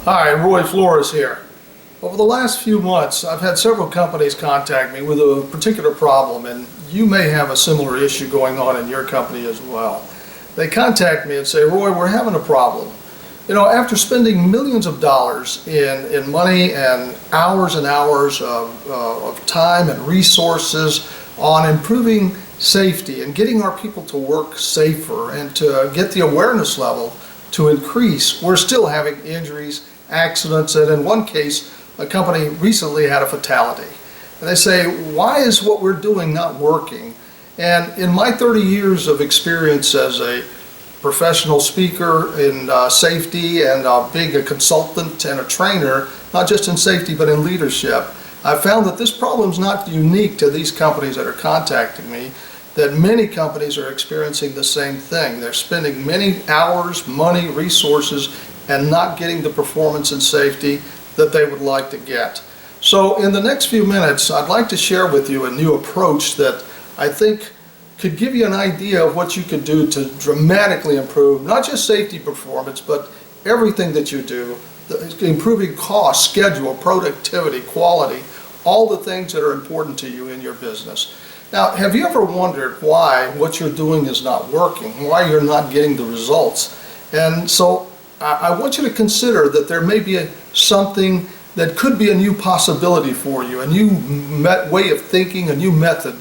Hi, Roy Flores here. Over the last few months, I've had several companies contact me with a particular problem, and you may have a similar issue going on in your company as well. They contact me and say, Roy, we're having a problem. You know, after spending millions of dollars in money and hours of time and resources on improving safety and getting our people to work safer and to get the awareness level to increase, we're still having injuries, accidents, and in one case, a company recently had a fatality. And they say, why is what we're doing not working? And in my 30 years of experience as a professional speaker in safety and being a consultant and a trainer, not just in safety but in leadership, I found that this problem is not unique to these companies that are contacting me, that many companies are experiencing the same thing. They're spending many hours, money, resources, and not getting the performance and safety that they would like to get. So in the next few minutes, I'd like to share with you a new approach that I think could give you an idea of what you could do to dramatically improve not just safety performance, but everything that you do, improving cost, schedule, productivity, quality, all the things that are important to you in your business. Now, have you ever wondered why what you're doing is not working, why you're not getting the results? And so I want you to consider that there may be something that could be a new possibility for you, a new way of thinking, a new method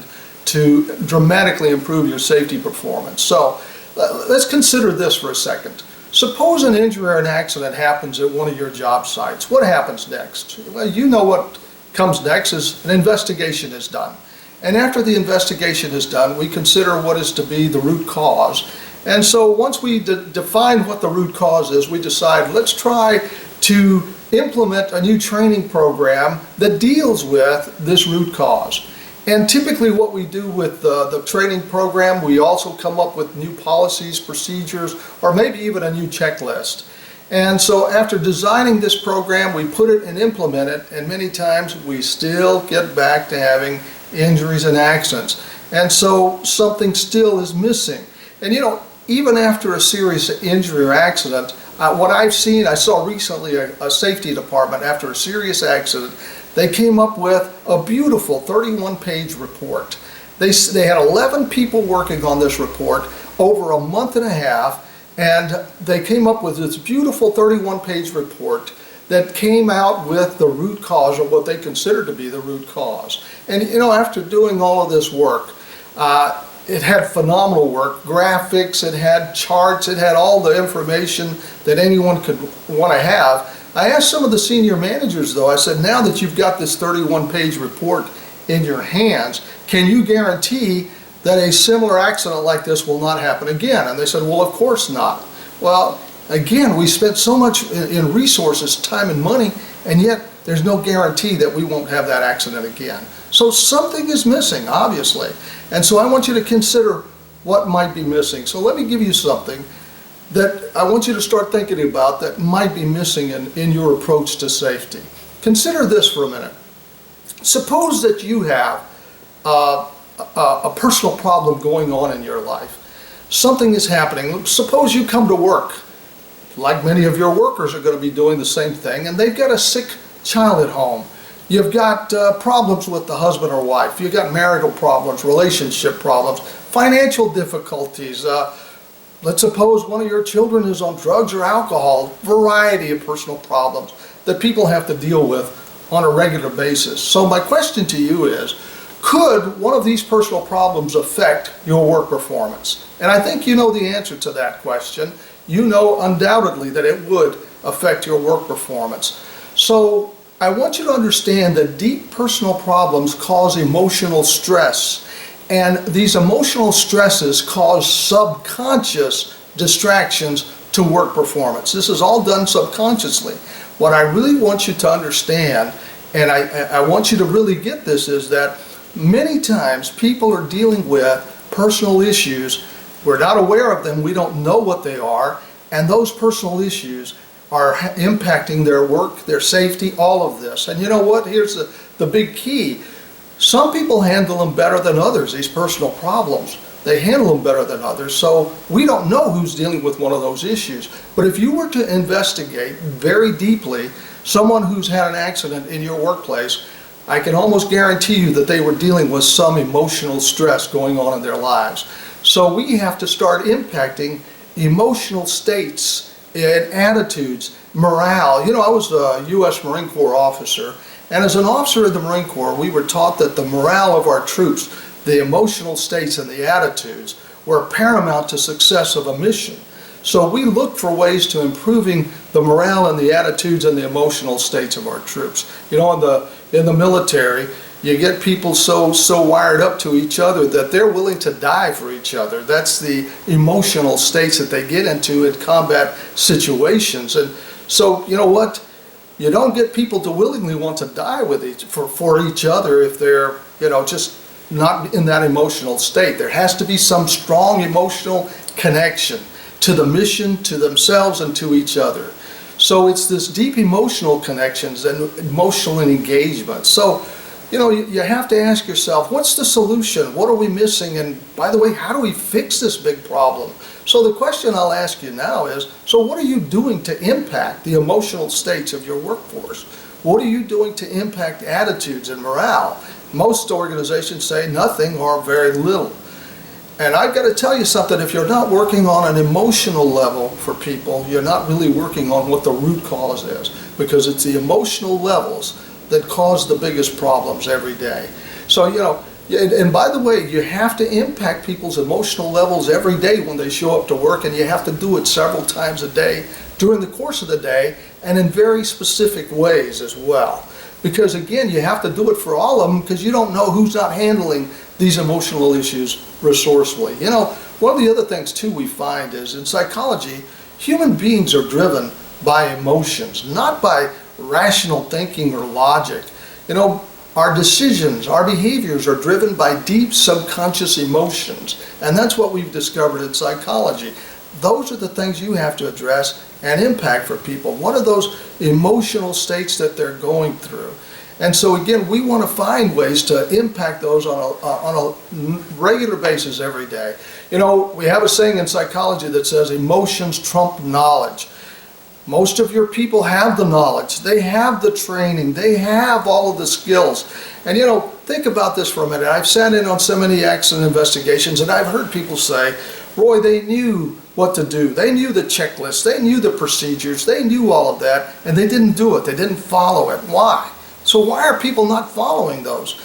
to dramatically improve your safety performance. So let's consider this for a second. Suppose an injury or an accident happens at one of your job sites. What happens next? Well, you know what comes next is an investigation is done. And after the investigation is done, we consider what is to be the root cause. And so once we define what the root cause is, we decide, let's try to implement a new training program that deals with this root cause. And typically what we do with the training program, we also come up with new policies, procedures, or maybe even a new checklist. And so after designing this program, we put it and implement it, and many times we still get back to having injuries and accidents. And so something still is missing. And you know, even after a serious injury or accident, what I've seen, I saw recently a safety department after a serious accident, they came up with a beautiful 31-page report. They had 11 people working on this report over a month and a half, and they came up with this beautiful 31-page report that came out with the root cause, or what they consider to be the root cause. And you know, after doing all of this work, it had phenomenal work, graphics, it had charts, it had all the information that anyone could want to have. I asked some of the senior managers though, I said, now that you've got this 31-page report in your hands, can you guarantee that a similar accident like this will not happen again? And they said, well, of course not. Well, again, we spent so much in resources, time and money, and yet there's no guarantee that we won't have that accident again. So something is missing, obviously. And so I want you to consider what might be missing. So let me give you something that I want you to start thinking about that might be missing in your approach to safety. Consider this for a minute. Suppose that you have a personal problem going on in your life. Something is happening. Suppose you come to work, like many of your workers are going to be doing the same thing, and they've got a sick child at home. You've got problems with the husband or wife. You've got marital problems, relationship problems, financial difficulties. Let's suppose one of your children is on drugs or alcohol, variety of personal problems that people have to deal with on a regular basis. So my question to you is, could one of these personal problems affect your work performance? And I think you know the answer to that question. You know undoubtedly that it would affect your work performance. So I want you to understand that deep personal problems cause emotional stress, and these emotional stresses cause subconscious distractions to work performance. This is all done subconsciously. What I really want you to understand, and I want you to really get this, is that many times people are dealing with personal issues. We're not aware of them, we don't know what they are, and those personal issues are impacting their work, their safety, all of this. And you know what? Here's the big key. Some people handle them better than others, these personal problems. they handle them better than others. So we don't know who's dealing with one of those issues. But if you were to investigate very deeply someone who's had an accident in your workplace, I can almost guarantee you that they were dealing with some emotional stress going on in their lives. So we have to start impacting emotional states and attitudes, morale. You know, I was a U.S. Marine Corps officer, and as an officer of the Marine Corps, we were taught that the morale of our troops, the emotional states and the attitudes, were paramount to success of a mission. So we look for ways to improving the morale and the attitudes and the emotional states of our troops. You know, in the military, you get people so wired up to each other that they're willing to die for each other. That's the emotional states that they get into in combat situations. And so, you know what? You don't get people to willingly want to die with for each other if they're, you know, just not in that emotional state. There has to be some strong emotional connection to the mission, to themselves, and to each other. So it's this deep emotional connections and emotional engagement. So, you know, you have to ask yourself, what's the solution? What are we missing? And by the way, how do we fix this big problem? So the question I'll ask you now is, so what are you doing to impact the emotional states of your workforce? What are you doing to impact attitudes and morale? Most organizations say nothing or very little. And I've got to tell you something, if you're not working on an emotional level for people, you're not really working on what the root cause is, because it's the emotional levels that cause the biggest problems every day. So, you know, and by the way, you have to impact people's emotional levels every day when they show up to work, and you have to do it several times a day during the course of the day and in very specific ways as well. Because again, you have to do it for all of them, because you don't know who's not handling these emotional issues resourcefully. You know, one of the other things too we find is in psychology, human beings are driven by emotions, not by rational thinking or logic. You know, our decisions, our behaviors are driven by deep subconscious emotions, and that's what we've discovered in psychology. Those are the things you have to address and impact for people. What are those emotional states that they're going through? And so again, we want to find ways to impact those on a regular basis every day. You know, we have a saying in psychology that says emotions trump knowledge. Most of your people have the knowledge, they have the training, they have all of the skills. And you know, think about this for a minute. I've sat in on so many accident investigations, and I've heard people say, Roy, they knew what to do. They knew the checklist, they knew the procedures, they knew all of that, and they didn't do it, they didn't follow it. Why? So why are people not following those?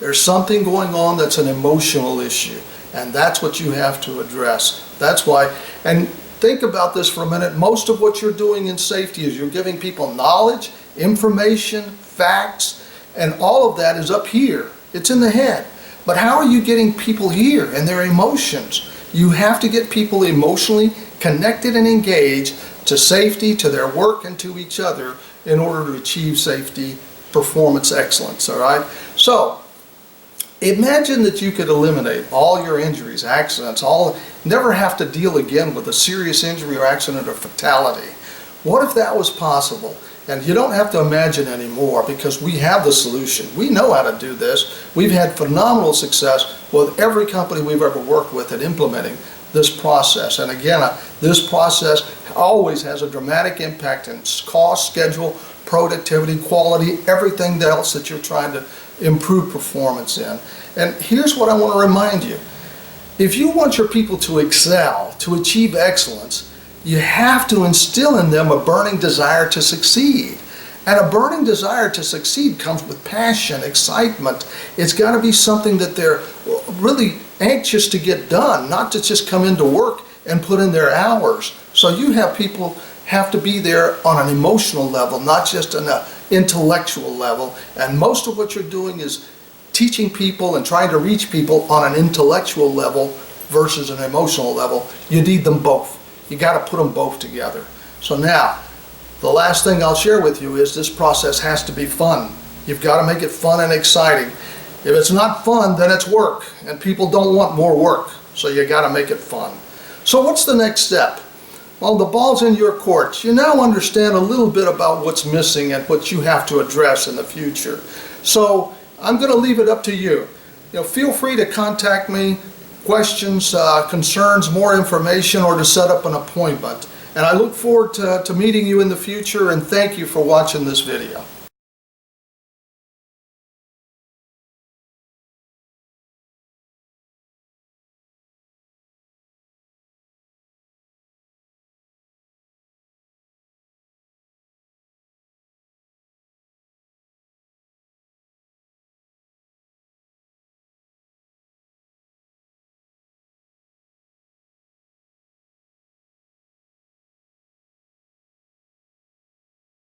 There's something going on that's an emotional issue, and that's what you have to address. That's why, and think about this for a minute. Most of what you're doing in safety is you're giving people knowledge, information, facts, and all of that is up here. It's in the head. But how are you getting people here and their emotions? You have to get people emotionally connected and engaged to safety, to their work, and to each other in order to achieve safety, performance excellence, all right? So, imagine that you could eliminate all your injuries, accidents, never have to deal again with a serious injury or accident or fatality. What if that was possible? And you don't have to imagine anymore, because we have the solution. We know how to do this. We've had phenomenal success with every company we've ever worked with at implementing this process. And again, this process always has a dramatic impact in cost, schedule, productivity, quality, everything else that you're trying to improve performance in. And here's what I want to remind you. If you want your people to excel, to achieve excellence, you have to instill in them a burning desire to succeed. And a burning desire to succeed comes with passion, excitement. It's got to be something that they're really anxious to get done, not to just come into work and put in their hours. So you have people have to be there on an emotional level, not just on an intellectual level. And most of what you're doing is teaching people and trying to reach people on an intellectual level versus an emotional level. You need them both. You got to put them both together. So now, the last thing I'll share with you is this process has to be fun. You've got to make it fun and exciting. If it's not fun, then it's work, and people don't want more work. So you got to make it fun. So what's the next step? Well, the ball's in your court. You now understand a little bit about what's missing and what you have to address in the future. So I'm going to leave it up to you. Feel free to contact me questions, concerns, more information, or to set up an appointment. And I look forward to meeting you in the future, and thank you for watching this video.